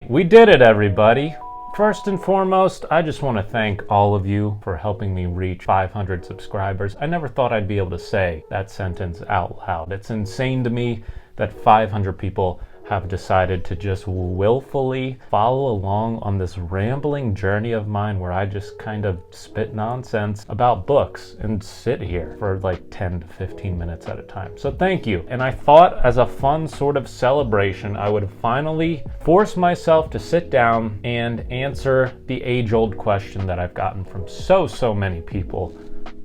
We did it, everybody. First and foremost, I just want to thank all of you for helping me reach 500 subscribers. I never thought I'd be able to say that sentence out loud. It's insane to me that 500 people have decided to just willfully follow along on this rambling journey of mine where I just kind of spit nonsense about books and sit here for like 10 to 15 minutes at a time. So thank you. And I thought as a fun sort of celebration, I would finally force myself to sit down and answer the age-old question that I've gotten from so many people.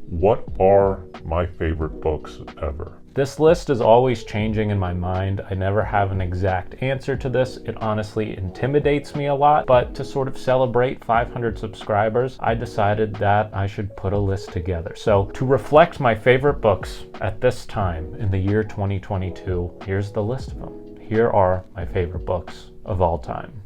What are my favorite books ever? This list is always changing in my mind. I never have an exact answer to this. It honestly intimidates me a lot, but to sort of celebrate 500 subscribers, I decided that I should put a list together. So to reflect my favorite books at this time in the year 2022, here's the list of them. Here are my favorite books of all time.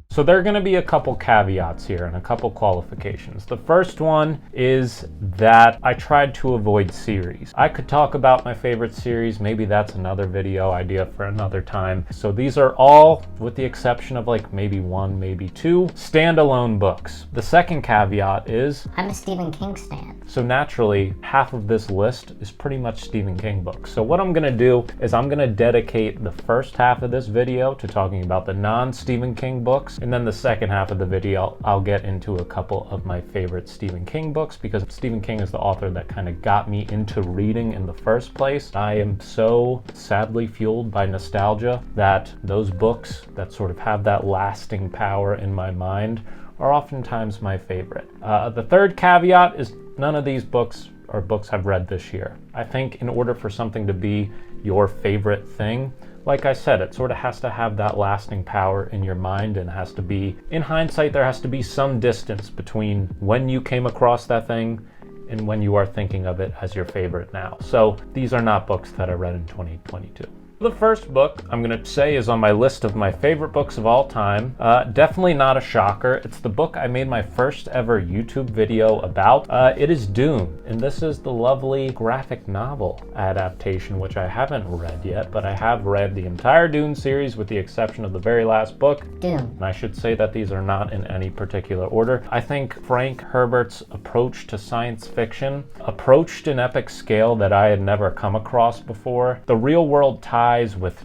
So there are going to be a couple caveats here and a couple qualifications. The first one is that I tried to avoid series. I could talk about my favorite series, maybe that's another video idea for another time. So these are all, with the exception of like maybe one, maybe two, standalone books. The second caveat is I'm a Stephen King stan. So naturally, half of this list is pretty much Stephen King books. So what I'm going to do is I'm going to dedicate the first half of this video to talking about the non-Stephen King books. And then the second half of the video, I'll get into a couple of my favorite Stephen King books because Stephen King is the author that kind of got me into reading in the first place. I am so sadly fueled by nostalgia that those books that sort of have that lasting power in my mind are oftentimes my favorite. The third caveat is none of these books are books I've read this year. I think in order for something to be your favorite thing, like I said, it sort of has to have that lasting power in your mind and has to be, in hindsight, there has to be some distance between when you came across that thing and when you are thinking of it as your favorite now. So these are not books that I read in 2022. The first book I'm going to say is on my list of my favorite books of all time. Definitely not a shocker. It's the book I made my first ever YouTube video about. It is Dune, and this is the lovely graphic novel adaptation, which I haven't read yet, but I have read the entire Dune series with the exception of the very last book. Dune. And I should say that these are not in any particular order. I think Frank Herbert's approach to science fiction approached an epic scale that I had never come across before. The real world ties with,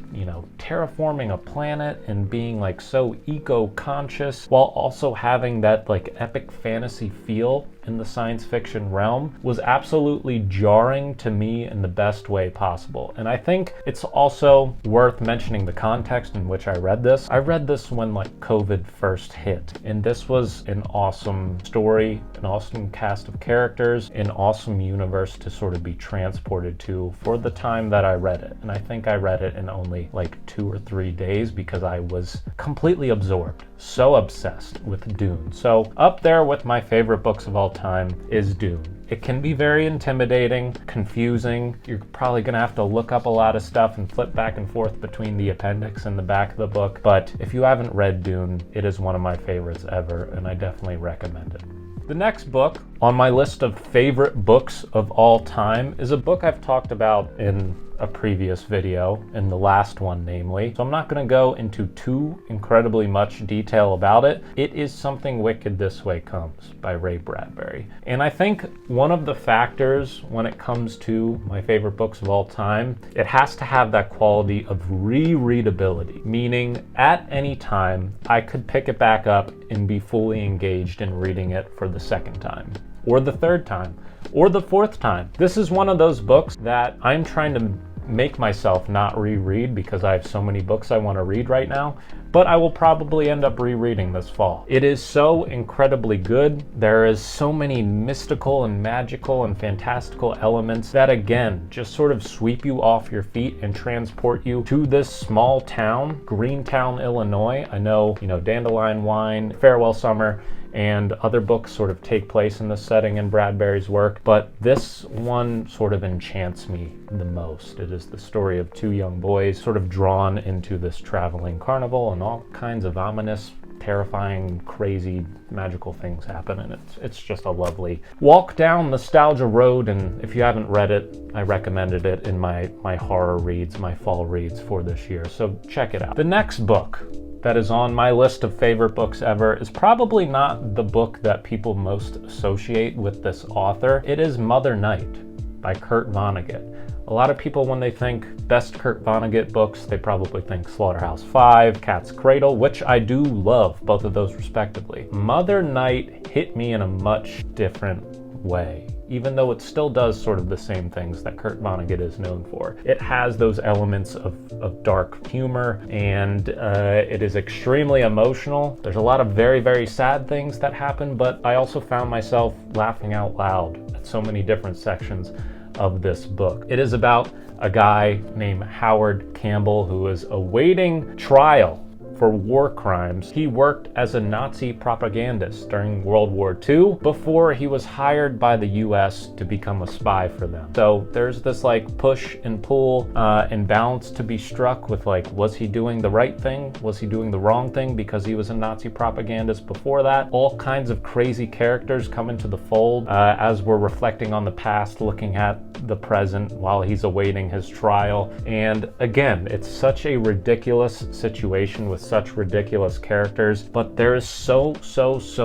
terraforming a planet and being like so eco-conscious while also having that like epic fantasy feel in the science fiction realm was absolutely jarring to me in the best way possible. And I think it's also worth mentioning the context in which I read this. I read this when like COVID first hit, and this was an awesome story, an awesome cast of characters, an awesome universe to sort of be transported to for the time that I read it. And I think I read it in only like 2 or 3 days because I was completely absorbed, so obsessed with Dune. So up there with my favorite books of all time is Dune. It can be very intimidating, confusing. You're probably gonna have to look up a lot of stuff and flip back and forth between the appendix and the back of the book. But if you haven't read Dune, it is one of my favorites ever, and I definitely recommend it. The next book on my list of favorite books of all time is a book I've talked about in a previous video, in the last one namely. So I'm not going to go into too incredibly much detail about it. It is Something Wicked This Way Comes by Ray Bradbury. And I think one of the factors when it comes to my favorite books of all time, it has to have that quality of rereadability, meaning at any time I could pick it back up and be fully engaged in reading it for the second time, or the third time, or the fourth time. This is one of those books that I'm trying to make myself not reread because I have so many books I want to read right now, but I will probably end up rereading this fall. It is so incredibly good. There is so many mystical and magical and fantastical elements that again just sort of sweep you off your feet and transport you to this small town, Greentown, Illinois. I know, Dandelion Wine, Farewell Summer, and other books sort of take place in the setting in Bradbury's work, but this one sort of enchants me the most. It is the story of two young boys sort of drawn into this traveling carnival, and all kinds of ominous, terrifying, crazy, magical things happen, and it's just a lovely walk down nostalgia road. And if you haven't read it, I recommended it in my horror reads, my fall reads for this year, so check it out. The next book that is on my list of favorite books ever is probably not the book that people most associate with this author. It is Mother Night by Kurt Vonnegut. A lot of people, when they think best Kurt Vonnegut books, they probably think Slaughterhouse-Five, Cat's Cradle, which I do love, both of those respectively. Mother Night hit me in a much different way, even though it still does sort of the same things that Kurt Vonnegut is known for. It has those elements of dark humor, and it is extremely emotional. There's a lot of very, very sad things that happen, but I also found myself laughing out loud at so many different sections of this book. It is about a guy named Howard Campbell who is awaiting trial for war crimes. He worked as a Nazi propagandist during World War II before he was hired by the US to become a spy for them. So there's this like push and pull and balance to be struck with, like, was he doing the right thing? Was he doing the wrong thing because he was a Nazi propagandist before that? All kinds of crazy characters come into the fold as we're reflecting on the past, looking at the present while he's awaiting his trial. And again, it's such a ridiculous situation with such ridiculous characters, but there is so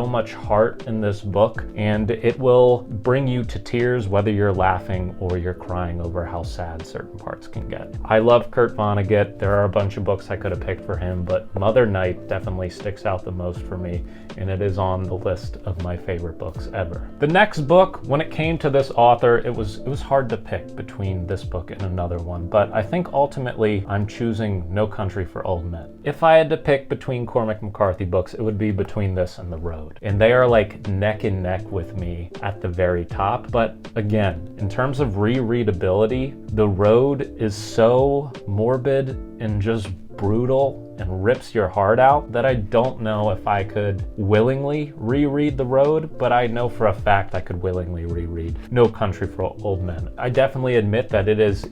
much heart in this book, and it will bring you to tears whether you're laughing or you're crying over how sad certain parts can get. I love Kurt Vonnegut. There are a bunch of books I could have picked for him, but Mother Night definitely sticks out the most for me, and it is on the list of my favorite books ever. The next book, when it came to this author, it was hard to pick between this book and another one, but I think ultimately I'm choosing No Country for Old Men. If I had to pick between Cormac McCarthy books, it would be between this and The Road. And they are like neck and neck with me at the very top. But again, in terms of rereadability, The Road is so morbid and just brutal and rips your heart out that I don't know if I could willingly reread The Road, but I know for a fact I could willingly reread No Country for Old Men. I definitely admit that it is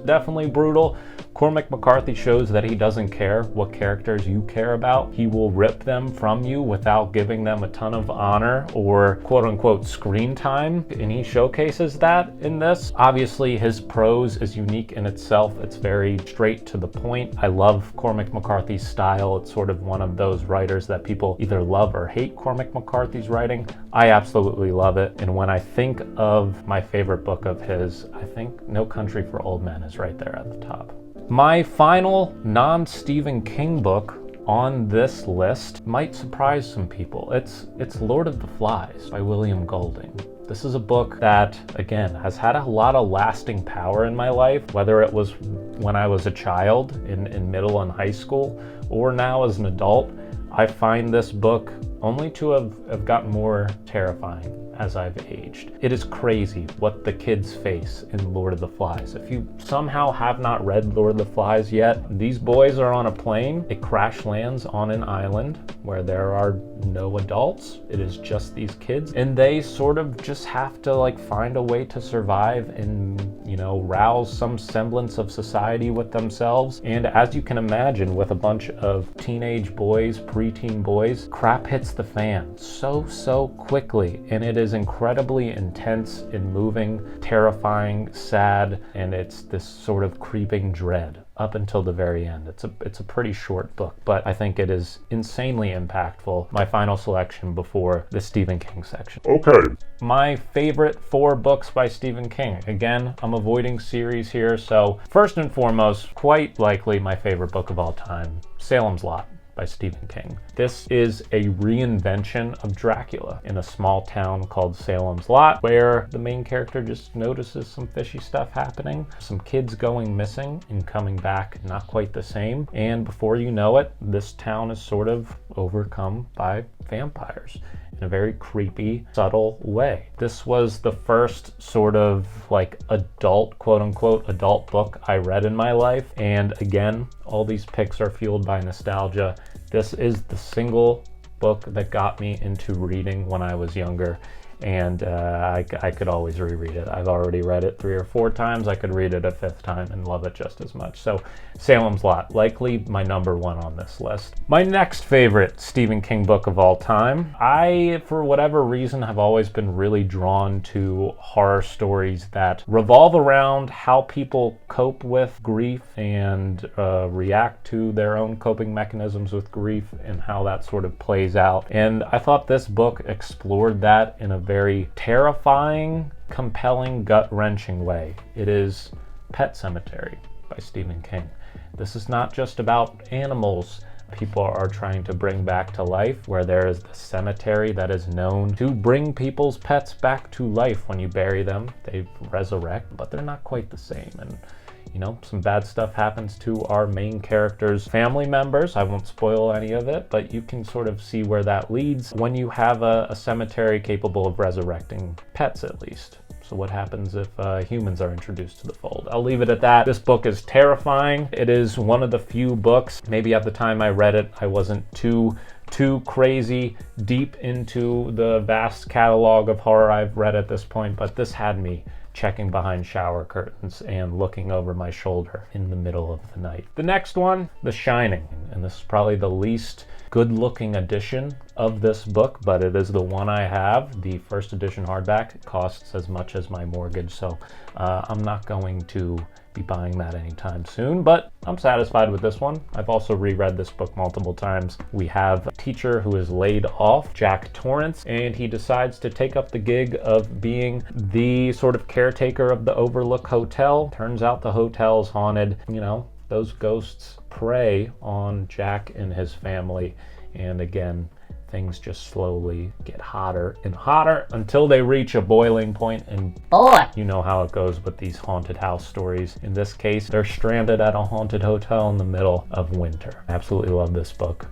definitely brutal. Cormac McCarthy shows that he doesn't care what characters you care about. He will rip them from you without giving them a ton of honor or quote-unquote screen time, and he showcases that in this. Obviously, his prose is unique in itself. It's very straight to the point. I love Cormac McCarthy's style. It's sort of one of those writers that people either love or hate Cormac McCarthy's writing. I absolutely love it, and when I think of my favorite book of his, I think No Country for Old Men is right there at the top. My final non-Stephen King book on this list might surprise some people. It's Lord of the Flies by William Golding. This is a book that, again, has had a lot of lasting power in my life, whether it was when I was a child in middle and high school or now as an adult. I find this book only to have gotten more terrifying as I've aged. It is crazy what the kids face in Lord of the Flies. If you somehow have not read Lord of the Flies yet, these boys are on a plane. It crash lands on an island where there are no adults. It is just these kids, and they sort of just have to like find a way to survive and, you know, rouse some semblance of society with themselves. And as you can imagine, with a bunch of teenage boys, preteen boys, crap hits the fan so quickly, and it is incredibly intense and moving, terrifying, sad, and it's this sort of creeping dread up until the very end. It's a pretty short book, but I think it is insanely impactful. My final selection before the Stephen King section. Okay. My favorite 4 books by Stephen King. Again, I'm avoiding series here, so first and foremost, quite likely my favorite book of all time, Salem's Lot by Stephen King. This is a reinvention of Dracula in a small town called Salem's Lot, where the main character just notices some fishy stuff happening, some kids going missing and coming back not quite the same, and before you know it, this town is sort of overcome by vampires in a very creepy, subtle way. This was the first sort of like adult, quote-unquote adult book I read in my life, and again, all these picks are fueled by nostalgia. This is the single book that got me into reading when I was younger, and I could always reread it. I've already read it 3 or 4 times. I could read it a 5th time and love it just as much. So Salem's Lot, likely my number 1 on this list. My next favorite Stephen King book of all time. I, for whatever reason, have always been really drawn to horror stories that revolve around how people cope with grief and react to their own coping mechanisms with grief and how that sort of plays out. And I thought this book explored that in a very terrifying, compelling, gut-wrenching way. It is Pet Sematary by Stephen King. This is not just about animals people are trying to bring back to life, where there is the cemetery that is known to bring people's pets back to life. When you bury them, they resurrect, but they're not quite the same. And you know, some bad stuff happens to our main character's family members. I won't spoil any of it, but you can sort of see where that leads when you have a cemetery capable of resurrecting pets, at least. So what happens if humans are introduced to the fold? I'll leave it at that. This book is terrifying. It is one of the few books, maybe at the time I read it, I wasn't too crazy deep into the vast catalog of horror I've read at this point, but this had me checking behind shower curtains and looking over my shoulder in the middle of the night. The next one, The Shining, and this is probably the least good-looking edition of this book, but it is the one I have. The first edition hardback. It costs as much as my mortgage, so I'm not going to be buying that anytime soon, but I'm satisfied with this one. I've also reread this book multiple times. We have a teacher who is laid off, Jack Torrance, and he decides to take up the gig of being the sort of caretaker of the Overlook Hotel. Turns out the hotel's haunted. You know, those ghosts prey on Jack and his family, and again, things just slowly get hotter and hotter until they reach a boiling point, and you know how it goes with these haunted house stories. In this case, they're stranded at a haunted hotel in the middle of winter. Absolutely love this book.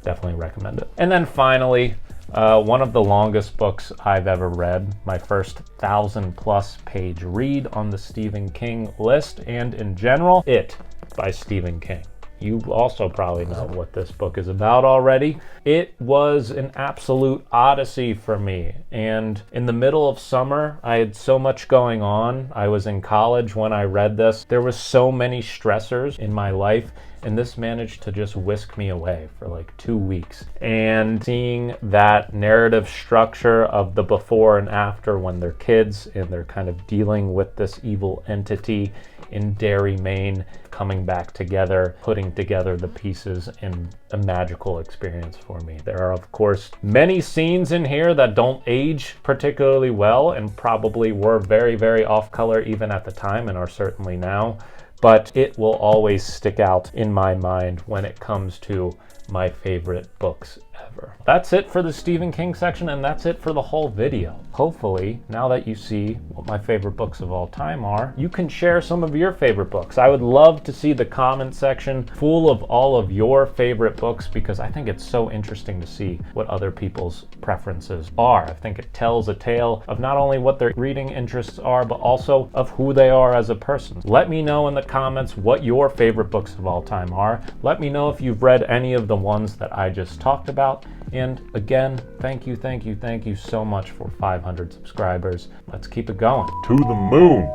Definitely recommend it. And then finally, one of the longest books I've ever read, my first 1,000+ page read on the Stephen King list, and in general, It by Stephen King. You also probably know what this book is about already. It was an absolute odyssey for me. And in the middle of summer, I had so much going on. I was in college when I read this. There was so many stressors in my life, and this managed to just whisk me away for like 2 weeks. And seeing that narrative structure of the before and after when they're kids and they're kind of dealing with this evil entity in Derry, Maine, coming back together, putting together the pieces in a magical experience for me. There are, of course, many scenes in here that don't age particularly well and probably were very, very off-color even at the time and are certainly now, but it will always stick out in my mind when it comes to my favorite books ever. That's it for the Stephen King section, and that's it for the whole video. Hopefully, now that you see what my favorite books of all time are, you can share some of your favorite books. I would love to see the comment section full of all of your favorite books, because I think it's so interesting to see what other people's preferences are. I think it tells a tale of not only what their reading interests are, but also of who they are as a person. Let me know in the comments what your favorite books of all time are. Let me know if you've read any of the ones that I just talked about. And again, thank you so much for 500 subscribers. Let's keep it going. To the moon.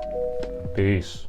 Peace.